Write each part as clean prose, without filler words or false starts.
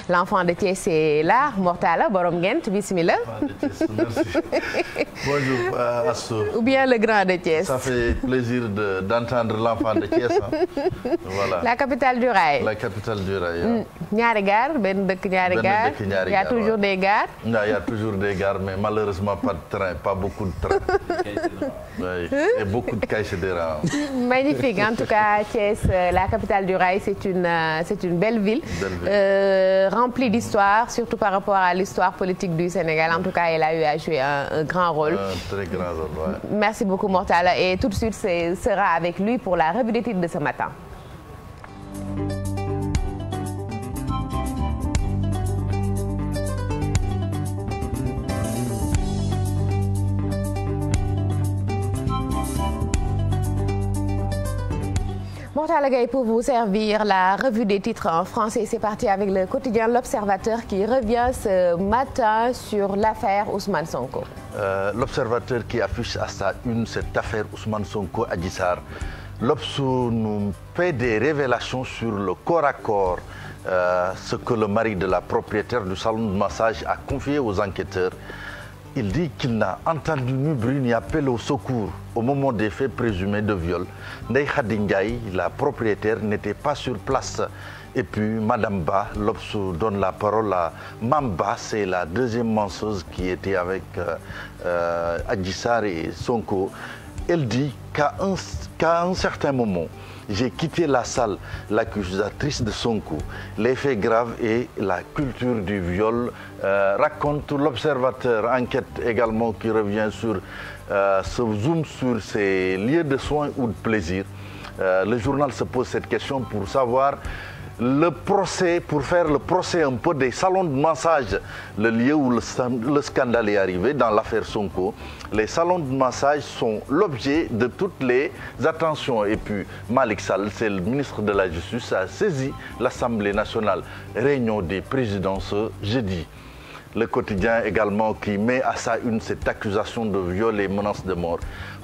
L'enfant de Thiès est là, Mortala Borom Ngent, bismillah. Merci. Bonjour Assou. Ou bien le grand de Thiès. Ça fait plaisir d'entendre l'enfant de Thiès. Voilà. La capitale du rail. La capitale du rail. Ñaari gaar, benn dëkk ñaari gaar. Il y a toujours des gares. Il y a toujours des gares, mais malheureusement pas de train, pas beaucoup de trains. Oui. Et beaucoup de caïchédéra. Magnifique, en tout cas, Thiès, la capitale du rail, c'est une belle ville. Remplie d'histoire, surtout par rapport à l'histoire politique du Sénégal. En tout cas, elle a eu à jouer un grand rôle. Un très grand rôle, ouais. Merci beaucoup, Mortala. Et tout de suite, sera avec lui pour la revue des titres de ce matin. Mortala Gaye pour vous servir la revue des titres en français. C'est parti avec le quotidien L'Observateur qui revient ce matin sur l'affaire Ousmane Sonko. L'Observateur qui affiche à sa une cette affaire Ousmane Sonko Adji Sarr. L'Obs nous fait des révélations sur le corps à corps, ce que le mari de la propriétaire du salon de massage a confié aux enquêteurs. Il dit qu'il n'a entendu ni bruit ni appel au secours au moment des faits présumés de viol. Ndeye Khady Ndiaye, la propriétaire, n'était pas sur place. Et puis, Madame Ba, l'Obs donne la parole à Mamba, c'est la deuxième masseuse qui était avec Adji Sarr et Sonko. Elle dit qu'à un certain moment, j'ai quitté la salle, l'accusatrice de Sonko. Les faits graves et la culture du viol raconte l'Observateur. Enquête également qui revient sur ce zoom sur ces lieux de soins ou de plaisir. Le journal se pose cette question pour savoir le procès, pour faire le procès un peu des salons de massage, le lieu où le scandale est arrivé dans l'affaire Sonko. Les salons de massage sont l'objet de toutes les attentions. Et puis Malick Sall, c'est le ministre de la Justice, a saisi l'Assemblée nationale. Réunion des présidents ce jeudi. Le quotidien également qui met à sa une cette accusation de viol et menace de mort.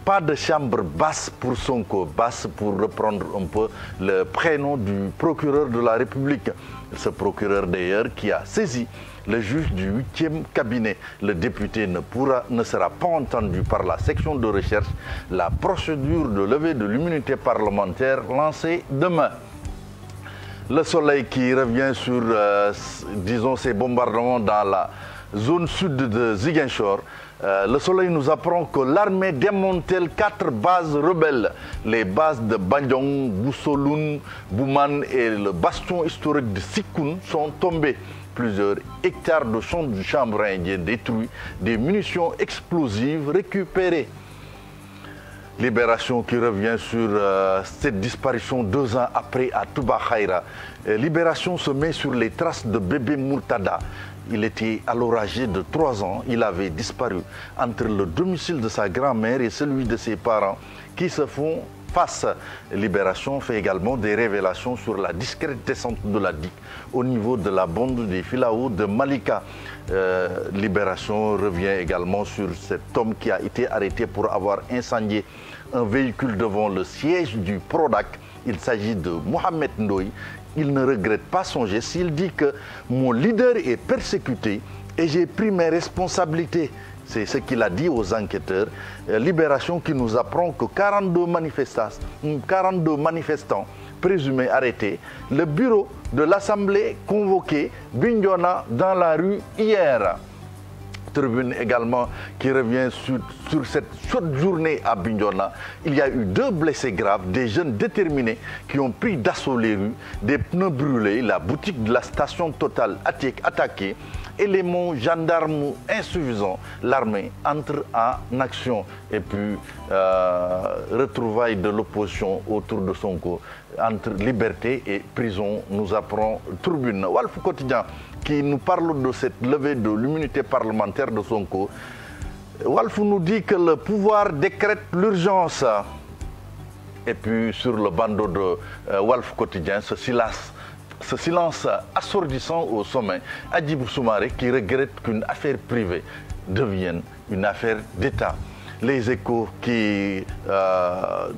Pas de chambre basse pour Sonko, basse pour reprendre un peu le prénom du procureur de la République. Ce procureur d'ailleurs qui a saisi le juge du 8e cabinet. Le député ne sera pas entendu par la section de recherche. La procédure de levée de l'immunité parlementaire lancée demain. Le Soleil qui revient sur, disons, ces bombardements dans la zone sud de Ziguinchor. Le Soleil nous apprend que l'armée démantèle 4 bases rebelles. Les bases de Bandiong, Boussoloun, Bouman et le bastion historique de Sikkoun sont tombés. Plusieurs hectares de champs de chanvre indien détruits, des munitions explosives récupérées. Libération qui revient sur cette disparition 2 ans après à Touba Khaira. Libération se met sur les traces de bébé Murtada. Il était alors âgé de 3 ans. Il avait disparu entre le domicile de sa grand-mère et celui de ses parents qui se font face. Libération fait également des révélations sur la discrète descente de la digue au niveau de la bande des Filao de Malika. Libération revient également sur cet homme qui a été arrêté pour avoir incendié un véhicule devant le siège du Prodac. Il s'agit de Mohamed Ndoye. Il ne regrette pas son geste. Il dit que mon leader est persécuté et j'ai pris mes responsabilités. C'est ce qu'il a dit aux enquêteurs. Libération qui nous apprend que 42 manifestants présumés arrêtés. Le bureau de l'Assemblée convoqué Bignona dans la rue hier. Tribune également qui revient sur cette chaude journée à Bignona. Il y a eu 2 blessés graves, des jeunes déterminés qui ont pris d'assaut les rues, des pneus brûlés, la boutique de la station Total attaquée, éléments gendarmes insuffisants, l'armée entre en action. Et puis retrouvailles de l'opposition autour de Sonko, entre liberté et prison, nous apprend Tribune. Walf Quotidien qui nous parle de cette levée de l'immunité parlementaire de Sonko. Walf nous dit que le pouvoir décrète l'urgence. Et puis sur le bandeau de Walf Quotidien, ce silence assourdissant au sommet. Hadjibou Soumaré qui regrette qu'une affaire privée devienne une affaire d'État. Les Échos qui,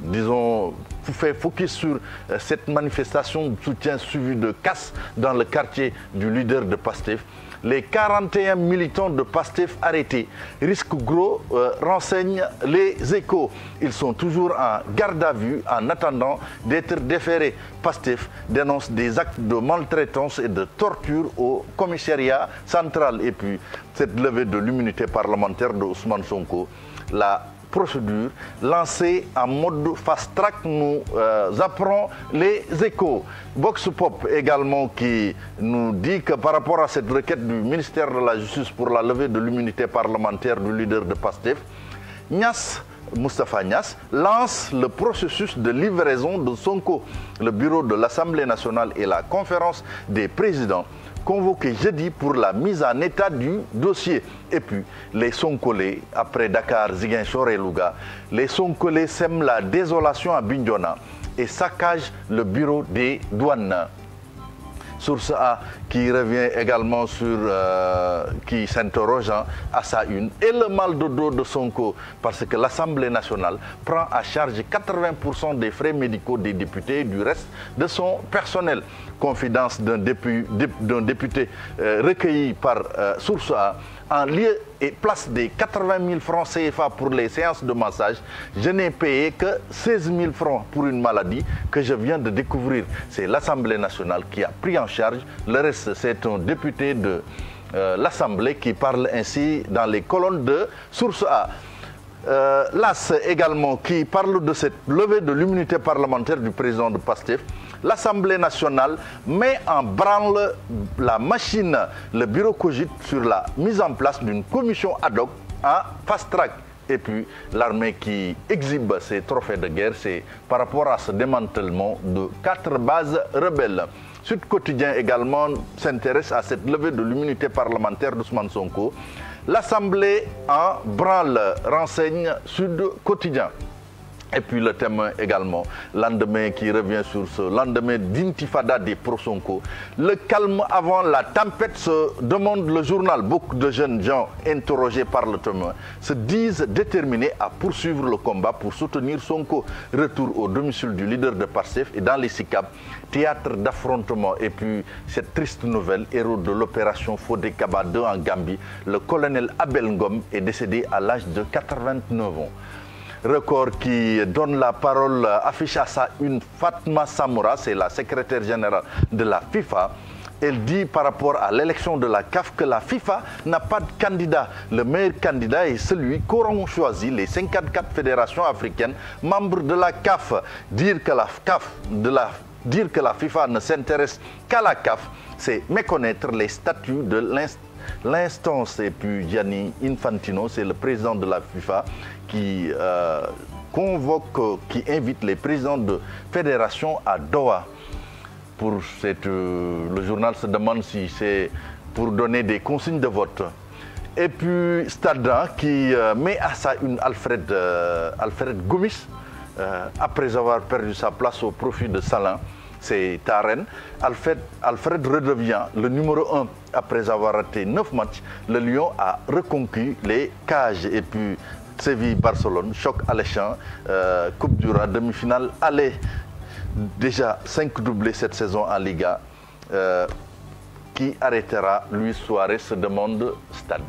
disons, fait focus sur cette manifestation de soutien suivie de casse dans le quartier du leader de PASTEF. Les 41 militants de PASTEF arrêtés. Risque gros, renseignent les Échos. Ils sont toujours en garde à vue en attendant d'être déférés. PASTEF dénonce des actes de maltraitance et de torture au commissariat central. Et puis, cette levée de l'immunité parlementaire de Ousmane Sonko, la procédure lancée en mode fast-track, nous apprend les Échos. Vox Pop également qui nous dit que par rapport à cette requête du ministère de la Justice pour la levée de l'immunité parlementaire du leader de PASTEF, Moustapha Niasse lance le processus de livraison de Sonko. Le bureau de l'Assemblée nationale et la conférence des présidents convoqué jeudi pour la mise en état du dossier. Et puis, les Sonkolés, après Dakar, Ziguinchor et Louga, les Sonkolés sèment la désolation à Bignona et saccagent le bureau des douanes. Source A qui revient également sur, qui s'interroge à sa une. Et le mal de dos de Sonko, parce que l'Assemblée nationale prend à charge 80% des frais médicaux des députés et du reste de son personnel. Confidence d'un député recueilli par Source A. En lieu et place des 80 000 francs CFA pour les séances de massage, je n'ai payé que 16 000 francs pour une maladie que je viens de découvrir. C'est l'Assemblée nationale qui a pris en charge. Le reste, c'est un député de l'Assemblée qui parle ainsi dans les colonnes de Source A. L'AS également qui parle de cette levée de l'immunité parlementaire du président de PASTEF. L'Assemblée nationale met en branle la machine, le bureau cogite sur la mise en place d'une commission ad hoc en fast-track. Et puis l'armée qui exhibe ses trophées de guerre, c'est par rapport à ce démantèlement de 4 bases rebelles. Sud Quotidien également s'intéresse à cette levée de l'immunité parlementaire d'Ousmane Sonko. L'Assemblée en branle, renseigne Sud Quotidien. Et puis le Témoin également, lendemain qui revient sur ce lendemain d'intifada des pro-Sonko. Le calme avant la tempête, se demande le journal. Beaucoup de jeunes gens interrogés par le Témoin se disent déterminés à poursuivre le combat pour soutenir Sonko. Retour au domicile du leader de PASTEF et dans les SICAP, théâtre d'affrontement. Et puis cette triste nouvelle, héros de l'opération Fodé Kaba 2 en Gambie, le colonel Abel Ngom est décédé à l'âge de 89 ans. Record qui donne la parole, affiche à ça une Fatma Samoura, c'est la secrétaire générale de la FIFA. Elle dit par rapport à l'élection de la CAF que la FIFA n'a pas de candidat. Le meilleur candidat est celui qu'auront choisi les 54 fédérations africaines membres de la CAF. Dire que la FIFA ne s'intéresse qu'à la CAF, c'est méconnaître les statuts de l'instance. Et puis Gianni Infantino, c'est le président de la FIFA, qui convoque, qui invite les présidents de fédération à Doha. Pour le journal se demande si c'est pour donner des consignes de vote. Et puis Stade qui met à ça une Alfred Gomis, après avoir perdu sa place au profit de Salin. C'est à Rennes. Alfred redevient le numéro 1 après avoir raté 9 matchs. Le Lyon a reconquis les cages. Et puis Séville-Barcelone, choc alléchant, Coupe du Roi, demi-finale, aller. Déjà 5 doublés cette saison en Liga. Qui arrêtera Luis Suarez, se demande Stade.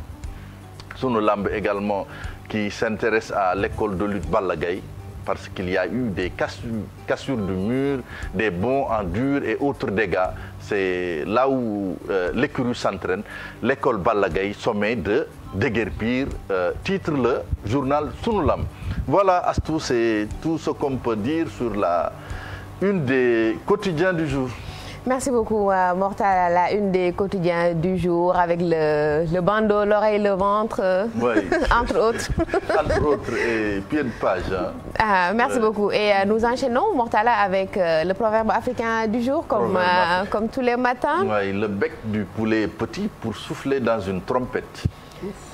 Sunu Lamb également qui s'intéresse à l'école de lutte Balla Gaye, parce qu'il y a eu des cassures du mur, des bonds en dur et autres dégâts. C'est là où l'écurie s'entraîne. L'école Balla Gaye, sommet de déguerpir, titre le journal Sunu Lamb. Voilà, Astou, c'est tout ce qu'on peut dire sur une des quotidiens du jour. Merci beaucoup, Mortal. La une des quotidiens du jour avec le bandeau, l'oreille, le ventre, oui. entre autres. Entre autres, et puis une page. Hein. Merci beaucoup. Et nous enchaînons, Mortala, avec le proverbe africain du jour, comme tous les matins. Oui, le bec du poulet est petit pour souffler dans une trompette.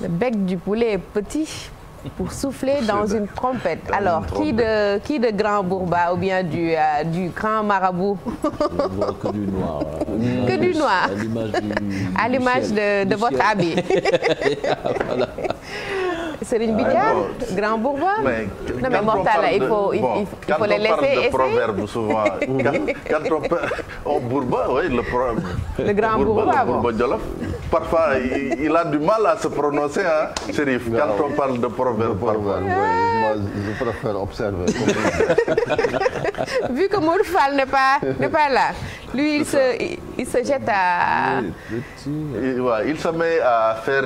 Le bec du poulet est petit pour souffler dans une trompette. Alors, qui de grand Bourba ou bien du grand marabout? Que du noir. Que du noir. À l'image de votre habit. Voilà. Serigne Bidia, grand bourgeois. Non mais Mortala, il faut les laisser essayer. Quand on parle de proverbe souvent, quand on bourba, oui, le grand bourgeois, Jolof, parfois il a du mal à se prononcer, hein, Chérif, quand on parle de proverbe. Moi, je préfère observer. Vu que Modou Fall n'est pas là, lui il se jette à... Il se met à faire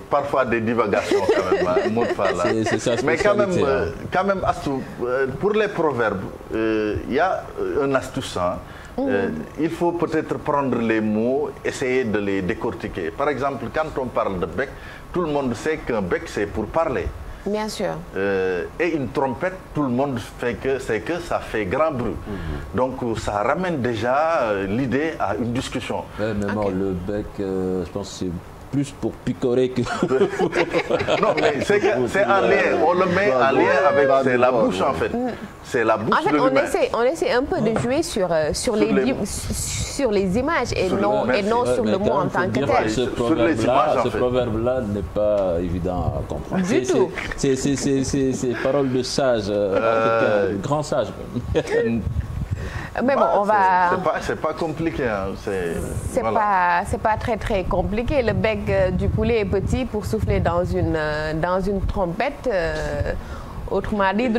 parfois des divagations quand même, hein, Modou Fall. C'est sa spécialité. Mais quand même, Astou, pour les proverbes, il y a une astuce. Hein. Il faut peut-être prendre les mots, essayer de les décortiquer. Par exemple, quand on parle de bec, tout le monde sait qu'un bec c'est pour parler. Bien sûr. Et une trompette, tout le monde sait que ça fait grand bruit. Donc ça ramène déjà l'idée à une discussion. Mais non, le bec, je pense que c'est plus pour picorer que... Non, mais c'est en lien. On le met en lien avec la bouche en fait. C'est la bouche de l'humain. On essaie un peu de jouer sur les images et non sur le mot en tant que tel. Ce proverbe-là n'est pas évident à comprendre. Du tout. C'est parole de sage, grand sage. Mais bon, on va... C'est pas compliqué. Hein. C'est pas très compliqué. Le bec du poulet est petit pour souffler dans une trompette. Autrement dit,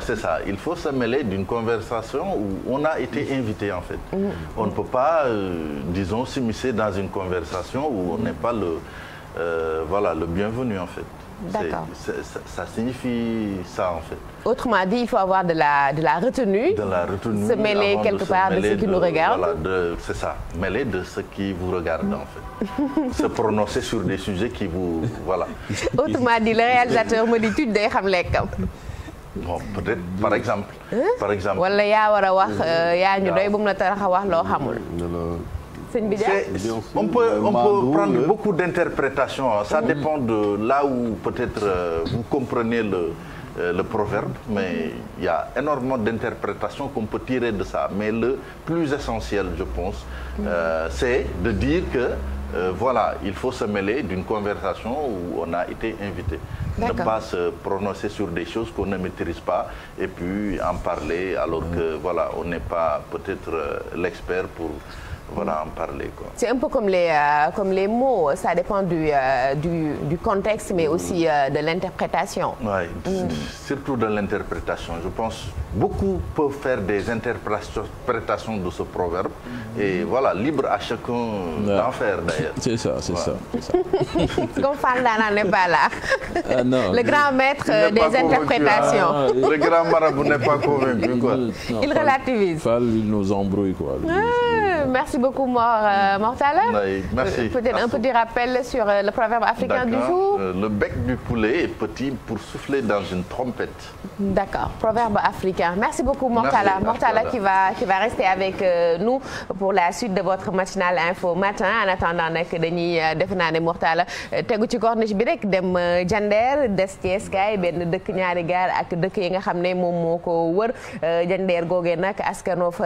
c'est ça. Il faut se mêler d'une conversation où on a été invité en fait. On ne peut pas, disons, s'immiscer dans une conversation où on n'est pas le bienvenu en fait. D'accord. Ça signifie ça en fait. Autrement dit, il faut avoir de la retenue. De la retenue. Se mêler quelque part de ce qui nous regarde. Voilà, c'est ça. Mêler de ce qui vous regarde en fait. Se prononcer sur des sujets qui vous... Voilà. Autrement dit, le réalisateur me dit tu day xam lekkam. Bon, peut-être, par exemple. Wala yaa war a wax yaa ñu doy bu mu la tax a wax loo xamul. On peut prendre beaucoup d'interprétations. Ça dépend de là où peut-être vous comprenez le proverbe, mais il y a énormément d'interprétations qu'on peut tirer de ça. Mais le plus essentiel, je pense, c'est de dire que voilà, il faut se mêler d'une conversation où on a été invité. Ne pas se prononcer sur des choses qu'on ne maîtrise pas et puis en parler alors que voilà, on n'est pas peut-être l'expert pour... Voilà, en parler quoi. C'est un peu comme les mots, ça dépend du contexte, mais aussi de l'interprétation. Oui, surtout de l'interprétation. Je pense beaucoup peuvent faire des interprétations de ce proverbe. Et voilà, libre à chacun d'en faire d'ailleurs. C'est ça. Comme Fandana n'est pas là. Non, le grand maître des interprétations. Le grand marabout n'est pas convaincu quoi. Il relativise. Il nous embrouille quoi. Merci beaucoup Mortala. Merci. Peut-être un petit rappel sur le proverbe africain du jour. Le bec du poulet est petit pour souffler dans une trompette. D'accord, proverbe africain. Merci beaucoup Mortala. Mortala qui va rester avec nous pour la suite de votre matinale info matin. En attendant nag dañuy defe naa ne Mortala tegu ci corniche bi rek dem Jandeer des Thiès kaay benn dëkk ñaari gaar ak dëkk yi nga xam ne moom moo ko wër Jandeer googee nag askanoo fa